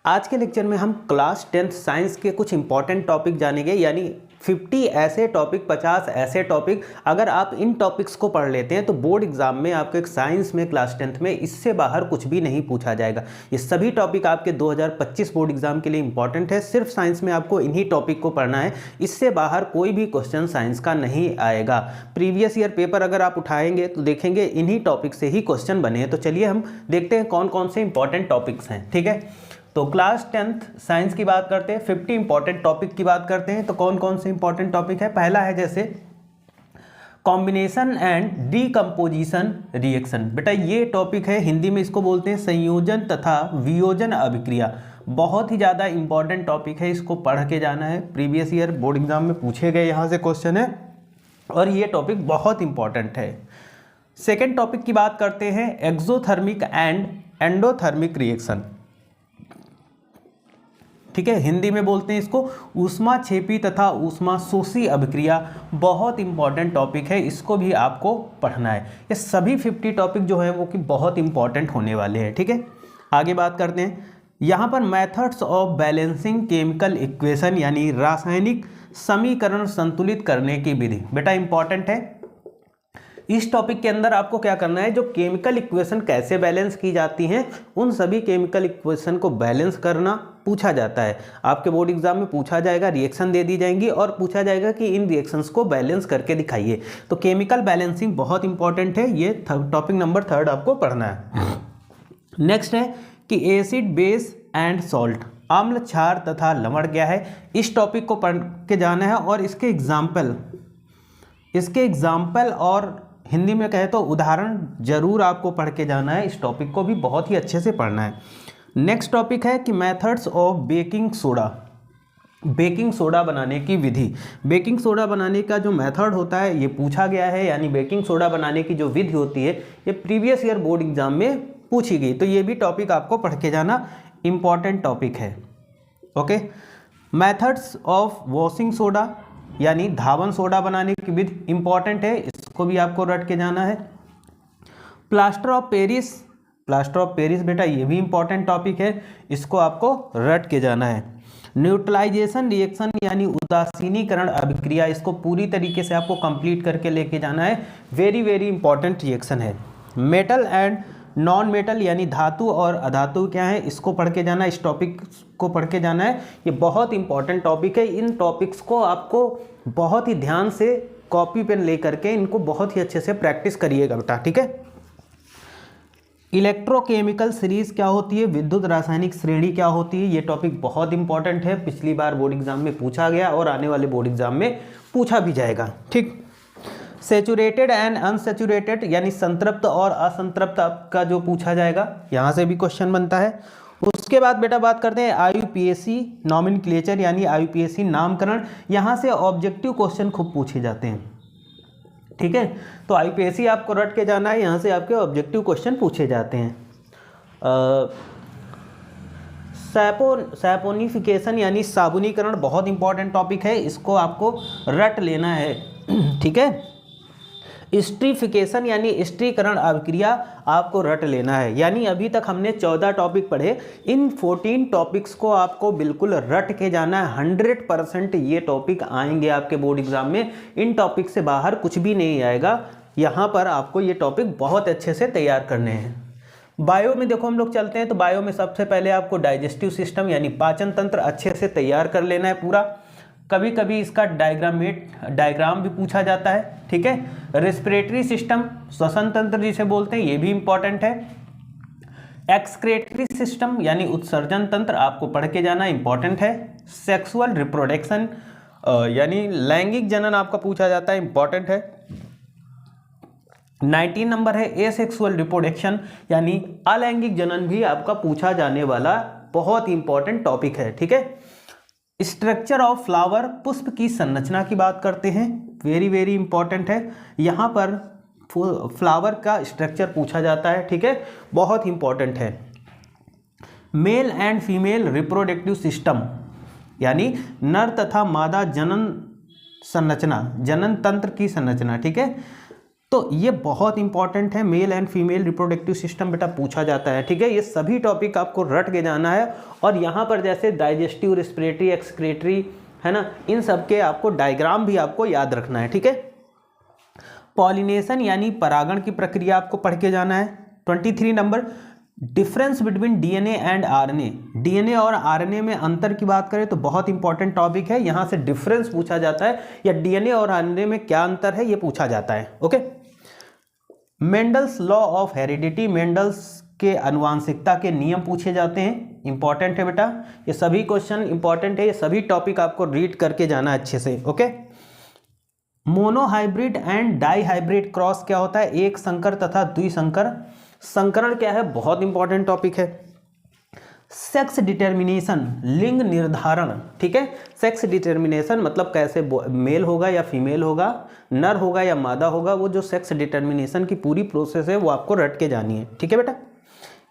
आज के लेक्चर में हम क्लास 10th साइंस के कुछ इंपॉर्टेंट टॉपिक जानेंगे, यानी 50 ऐसे टॉपिक, 50 ऐसे टॉपिक। अगर आप इन टॉपिक्स को पढ़ लेते हैं तो बोर्ड एग्जाम में आपके एक साइंस में क्लास 10th में इससे बाहर कुछ भी नहीं पूछा जाएगा। ये सभी टॉपिक आपके 2025 बोर्ड एग्जाम के लिए इंपॉर्टेंट है। सिर्फ साइंस में आपको इन्हीं टॉपिक को पढ़ना है, इससे बाहर कोई भी क्वेश्चन साइंस का नहीं आएगा। प्रीवियस ईयर पेपर अगर आप उठाएंगे तो देखेंगे इन्हीं टॉपिक से ही क्वेश्चन बने हैं। तो चलिए हम देखते हैं कौन कौन से इंपॉर्टेंट टॉपिक्स हैं। ठीक है, तो क्लास 10th साइंस की बात करते हैं, 50 इंपॉर्टेंट टॉपिक की बात करते हैं। तो कौन कौन से इंपॉर्टेंट टॉपिक है? पहला है जैसे कॉम्बिनेशन एंड डीकम्पोजिशन रिएक्शन। बेटा ये टॉपिक है, हिंदी में इसको बोलते हैं संयोजन तथा वियोजन अभिक्रिया। बहुत ही ज़्यादा इंपॉर्टेंट टॉपिक है, इसको पढ़ के जाना है। प्रीवियस ईयर बोर्ड एग्जाम में पूछे गए यहाँ से क्वेश्चन है और ये टॉपिक बहुत इंपॉर्टेंट है। सेकेंड टॉपिक की बात करते हैं एक्सोथर्मिक एंड एंडोथर्मिक रिएक्शन। ठीक है, हिंदी में बोलते हैं इसको ऊष्माक्षेपी तथा ऊष्माशोषी अभिक्रिया। बहुत इंपॉर्टेंट टॉपिक है, इसको भी आपको पढ़ना है। ये सभी 50 टॉपिक जो है वो कि बहुत इंपॉर्टेंट होने वाले हैं। ठीक है, आगे बात करते हैं यहाँ पर methods of balancing chemical equation, यानी रासायनिक समीकरण संतुलित करने की विधि। बेटा इंपॉर्टेंट है। इस टॉपिक के अंदर आपको क्या करना है, जो केमिकल इक्वेशन कैसे बैलेंस की जाती हैं उन सभी केमिकल इक्वेशन को बैलेंस करना पूछा जाता है। आपके बोर्ड एग्जाम में पूछा जाएगा, रिएक्शन दे दी जाएंगी और पूछा जाएगा कि इन रिएक्शंस को बैलेंस करके दिखाइए। तो केमिकल बैलेंसिंग बहुत इंपॉर्टेंट है, ये टॉपिक नंबर 3 आपको पढ़ना है। नेक्स्ट है कि एसिड, बेस एंड सॉल्ट, अम्ल, क्षार तथा लवण क्या है। इस टॉपिक को पढ़ के जाना है और इसके एग्जाम्पल और हिंदी में कहे तो उदाहरण जरूर आपको पढ़ के जाना है। इस टॉपिक को भी बहुत ही अच्छे से पढ़ना है। नेक्स्ट टॉपिक है कि methods of baking soda, baking soda बनाने की विधि। बेकिंग सोडा बनाने का जो मेथड होता है ये पूछा गया है, यानी बेकिंग सोडा बनाने की जो विधि होती है ये प्रीवियस ईयर बोर्ड एग्जाम में पूछी गई। तो ये भी टॉपिक आपको पढ़ के जाना, इंपॉर्टेंट टॉपिक है। Okay, methods of washing soda, यानी धावन सोडा बनाने की विधि इंपॉर्टेंट है, इसको भी आपको रट के जाना है। Plaster of Paris, plaster of Paris बेटा ये भी इंपॉर्टेंट टॉपिक है, इसको आपको रट के जाना है। न्यूट्रलाइजेशन रिएक्शन, यानी उदासीनीकरण अभिक्रिया, इसको पूरी तरीके से आपको कंप्लीट करके लेके जाना है। वेरी वेरी इंपॉर्टेंट रिएक्शन है। मेटल एंड नॉन मेटल, यानी धातु और अधातु क्या है, इसको पढ़ के जाना है। इस टॉपिक को पढ़ के जाना है, ये बहुत इंपॉर्टेंट टॉपिक है। इन टॉपिक्स को आपको बहुत ही ध्यान से कॉपी पेन ले करके इनको बहुत ही अच्छे से प्रैक्टिस करिएगा बेटा। ठीक है, इलेक्ट्रोकेमिकल सीरीज क्या होती है, विद्युत रासायनिक श्रेणी क्या होती है, ये टॉपिक बहुत इंपॉर्टेंट है। पिछली बार बोर्ड एग्जाम में पूछा गया और आने वाले बोर्ड एग्जाम में पूछा भी जाएगा। ठीक, सेचुरेटेड एंड अनसेचुरेटेड, यानी संतृप्त और असंतृप्त का जो पूछा जाएगा, यहाँ से भी क्वेश्चन बनता है। उसके बाद बेटा बात करते हैं आईयूपीएसी नॉमेनक्लेचर, यानी आईयूपीएसी नामकरण। यहाँ से ऑब्जेक्टिव क्वेश्चन खूब पूछे जाते हैं। ठीक है, तो आईयूपीएसी आपको रट के जाना है, यहाँ से आपके ऑब्जेक्टिव क्वेश्चन पूछे जाते हैं। सैपोनिफिकेशन, यानी साबुनीकरण, बहुत इंपॉर्टेंट टॉपिक है, इसको आपको रट लेना है। ठीक है, स्ट्रीफिकेशन, यानी स्ट्रीकरण अभिक्रिया, आपको रट लेना है। यानी अभी तक हमने 14 टॉपिक पढ़े, इन 14 टॉपिक्स को आपको बिल्कुल रट के जाना है। 100% ये टॉपिक आएंगे आपके बोर्ड एग्जाम में, इन टॉपिक से बाहर कुछ भी नहीं आएगा। यहाँ पर आपको ये टॉपिक बहुत अच्छे से तैयार करने हैं। बायो में देखो हम लोग चलते हैं, तो बायो में सबसे पहले आपको डाइजेस्टिव सिस्टम, यानी पाचन तंत्र अच्छे से तैयार कर लेना है पूरा। कभी कभी इसका डायग्राम भी पूछा जाता है। ठीक है, रेस्पिरेटरी सिस्टम, श्वसन तंत्र जिसे बोलते हैं, ये भी इंपॉर्टेंट है। एक्सक्रेटरी सिस्टम, यानी उत्सर्जन तंत्र, आपको पढ़ के जाना, इंपॉर्टेंट है। सेक्सुअल रिप्रोडक्शन, यानी लैंगिक जनन आपका पूछा जाता है, इंपॉर्टेंट है। 19 नंबर है एसेक्सुअल रिप्रोडक्शन, यानी अलैंगिक जनन भी आपका पूछा जाने वाला बहुत इंपॉर्टेंट टॉपिक है। ठीक है, स्ट्रक्चर ऑफ फ्लावर, पुष्प की संरचना की बात करते हैं, वेरी वेरी इंपॉर्टेंट है। यहाँ पर फ्लावर का स्ट्रक्चर पूछा जाता है। ठीक है, बहुत इंपॉर्टेंट है। Male and female reproductive system, यानी नर तथा मादा जनन संरचना, जनन तंत्र की संरचना। ठीक है, तो ये बहुत इंपॉर्टेंट है, male and female reproductive system बेटा पूछा जाता है, ठीक है। ये सभी टॉपिक आपको रट के जाना है, और यहाँ पर जैसे डाइजेस्टिव, रेस्पिरेटरी, एक्सक्रीटरी, है ना, इन सब के आपको डायग्राम भी आपको याद रखना है, ठीक है। पॉलिनेशन यानी परागण की प्रक्रिया आपको पढ़ के जाना है। 23 number, difference between DNA and RNA. DNA और आरएनए में अंतर की बात करें तो बहुत इंपॉर्टेंट टॉपिक है, यहाँ से डिफरेंस पूछा जाता है, या डीएनए और आरएनए में क्या अंतर है ये पूछा जाता है, okay. Mendel's law of heredity, Mendel's के आनुवांशिकता के नियम पूछे जाते हैं, इंपॉर्टेंट है बेटा, ये सभी क्वेश्चन इंपॉर्टेंट है, ये सभी टॉपिक आपको रीड करके जाना अच्छे से, okay. Monohybrid and dihybrid cross क्या होता है, एक संकर तथा द्विसंकर। संकरण क्या है, बहुत इंपॉर्टेंट टॉपिक है। सेक्स डिटर्मिनेशन, लिंग निर्धारण, ठीक है। सेक्स डिटर्मिनेशन मतलब कैसे मेल होगा या फीमेल होगा, नर होगा या मादा होगा, वो जो सेक्स डिटर्मिनेशन की पूरी प्रोसेस है वो आपको रट के जानी है, ठीक है बेटा।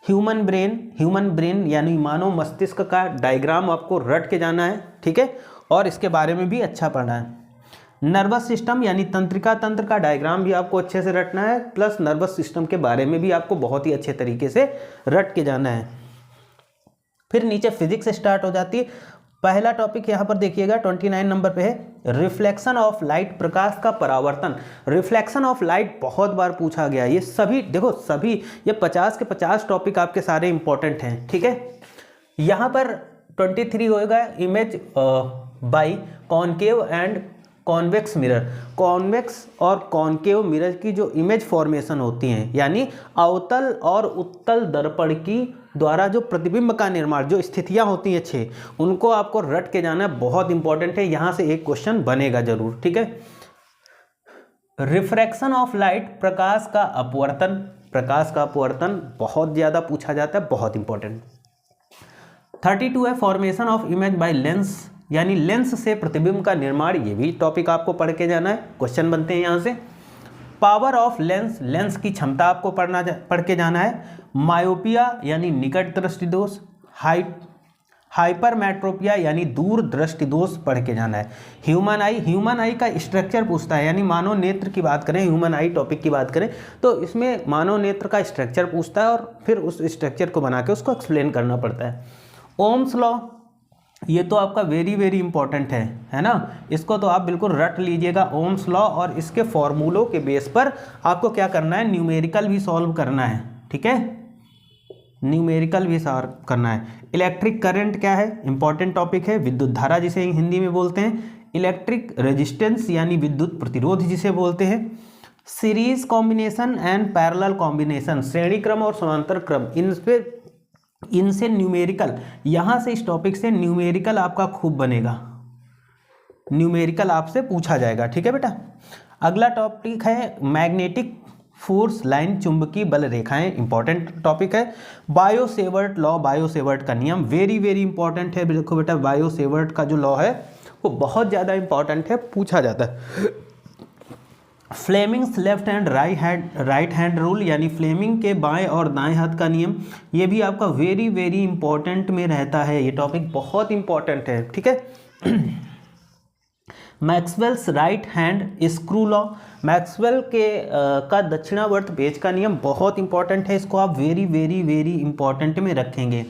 ह्यूमन ब्रेन यानी मानव मस्तिष्क का डायग्राम आपको रट के जाना है, ठीक है, और इसके बारे में भी अच्छा पढ़ना है। नर्वस सिस्टम यानी तंत्रिका तंत्र का डायग्राम भी आपको अच्छे से रटना है, प्लस नर्वस सिस्टम के बारे में भी आपको बहुत ही अच्छे तरीके से रट के जाना है। फिर नीचे फिजिक्स स्टार्ट हो जाती है। पहला टॉपिक यहाँ पर देखिएगा 29 नंबर पे है, रिफ्लेक्शन ऑफ लाइट, प्रकाश का परावर्तन। रिफ्लेक्शन ऑफ लाइट बहुत बार पूछा गया, ये सभी देखो, सभी ये 50 के 50 टॉपिक आपके सारे इंपॉर्टेंट हैं, ठीक है। यहाँ पर 23 होएगा image by concave and convex mirror. Convex और कॉनकेव मिरर की जो इमेज फॉर्मेशन होती हैं, यानी अवतल और उत्तल दर्पण की द्वारा जो प्रतिबिंब का निर्माण, जो स्थितियां होती हैं 6, उनको आपको रट के जाना है, बहुत इंपॉर्टेंट है, यहाँ से एक क्वेश्चन बनेगा जरूर, ठीक है। रिफ्रैक्शन ऑफ लाइट, प्रकाश का अपवर्तन। प्रकाश का अपवर्तन बहुत ज़्यादा पूछा जाता है, बहुत इंपॉर्टेंट। 32 है formation of image by lens, यानी लेंस से प्रतिबिंब का निर्माण, ये भी टॉपिक आपको पढ़ के जाना है, क्वेश्चन बनते हैं यहाँ से। पावर ऑफ लेंस, लेंस की क्षमता आपको पढ़ के जाना है। मायोपिया यानी निकट दृष्टि दोष। हाइपरमेट्रोपिया यानी दूर दृष्टि दोष पढ़ के जाना है। ह्यूमन आई का स्ट्रक्चर पूछता है, यानी मानव नेत्र की बात करें, ह्यूमन आई टॉपिक की बात करें तो इसमें मानव नेत्र का स्ट्रक्चर पूछता है, और फिर उस स्ट्रक्चर को बना के उसको एक्सप्लेन करना पड़ता है। ओम्स लॉ, ये तो आपका वेरी वेरी इंपॉर्टेंट है ना, इसको तो आप बिल्कुल रट लीजिएगा, ओम्स लॉ, और इसके फॉर्मूलों के बेस पर आपको क्या करना है, न्यूमेरिकल भी सॉल्व करना है, ठीक है, न्यूमेरिकल भी सॉल्व करना है। इलेक्ट्रिक करंट क्या है, इंपॉर्टेंट टॉपिक है। विद्युत धारा जिसे हिंदी में बोलते हैं। इलेक्ट्रिक रेजिस्टेंस यानी विद्युत प्रतिरोध जिसे बोलते हैं। Series combination and parallel combination, श्रेणी क्रम और समांतर क्रम, इनसे न्यूमेरिकल, यहाँ से इस टॉपिक से न्यूमेरिकल आपका खूब बनेगा, न्यूमेरिकल आपसे पूछा जाएगा, ठीक है बेटा। अगला टॉपिक है मैग्नेटिक फोर्स लाइन, चुंबकीय बल रेखाएं, इंपॉर्टेंट टॉपिक है। Bio Savart law, bio Savart का नियम वेरी वेरी इंपॉर्टेंट है, देखो बेटा बायो सेवर्ट का जो लॉ है वो बहुत ज़्यादा इंपॉर्टेंट है, पूछा जाता है। Fleming's left hand right hand rule, यानी फ्लेमिंग के बाएं और दाएं हाथ का नियम, ये भी आपका वेरी वेरी इंपॉर्टेंट में रहता है, ये टॉपिक बहुत इंपॉर्टेंट है, ठीक है। Maxwell's right hand screw law, Maxwell के का दक्षिणावर्त पेच का नियम बहुत इंपॉर्टेंट है, इसको आप वेरी वेरी वेरी इंपॉर्टेंट में रखेंगे।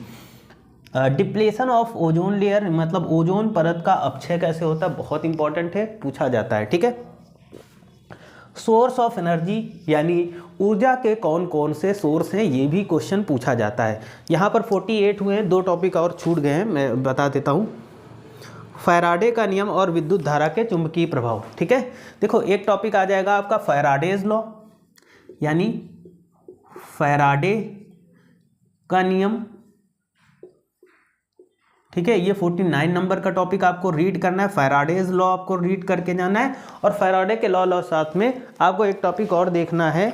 डिप्लेशन ऑफ ओजोन लेयर, मतलब ओजोन परत का अपक्षय कैसे होता है, बहुत इंपॉर्टेंट है, पूछा जाता है, ठीक है। सोर्स ऑफ एनर्जी, यानी ऊर्जा के कौन कौन से सोर्स हैं, ये भी क्वेश्चन पूछा जाता है। यहाँ पर 48 हुए हैं, 2 टॉपिक और छूट गए हैं, मैं बता देता हूँ। फैराडे का नियम और विद्युत धारा के चुंबकीय प्रभाव, ठीक है। देखो एक टॉपिक आ जाएगा आपका फैराडेज लॉ, यानी फैराडे का नियम, ठीक है, ये 49 नंबर का टॉपिक आपको रीड करना है। फैराडेज लॉ आपको रीड करके जाना है, और फैराडे के लॉ साथ में आपको एक टॉपिक और देखना है,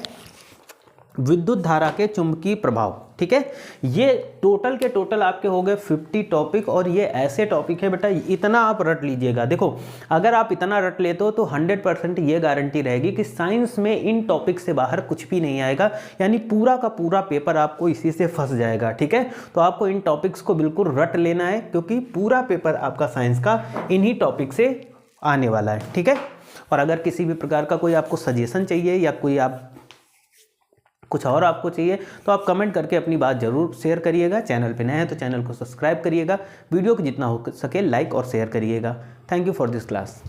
विद्युत धारा के चुंबकीय प्रभाव, ठीक है। ये टोटल के टोटल आपके हो गए 50 टॉपिक, और ये ऐसे टॉपिक है बेटा, इतना आप रट लीजिएगा। देखो अगर आप इतना रट लेते हो तो 100% ये गारंटी रहेगी कि साइंस में इन टॉपिक से बाहर कुछ भी नहीं आएगा, यानी पूरा का पूरा पेपर आपको इसी से फंस जाएगा, ठीक है। तो आपको इन टॉपिक्स को बिल्कुल रट लेना है, क्योंकि पूरा पेपर आपका साइंस का इन्हीं टॉपिक से आने वाला है, ठीक है। और अगर किसी भी प्रकार का कोई आपको सजेशन चाहिए या कोई आप कुछ और आपको चाहिए तो आप कमेंट करके अपनी बात ज़रूर शेयर करिएगा। चैनल पे नए हैं तो चैनल को सब्सक्राइब करिएगा, वीडियो को जितना हो सके लाइक और शेयर करिएगा। Thank you for this class.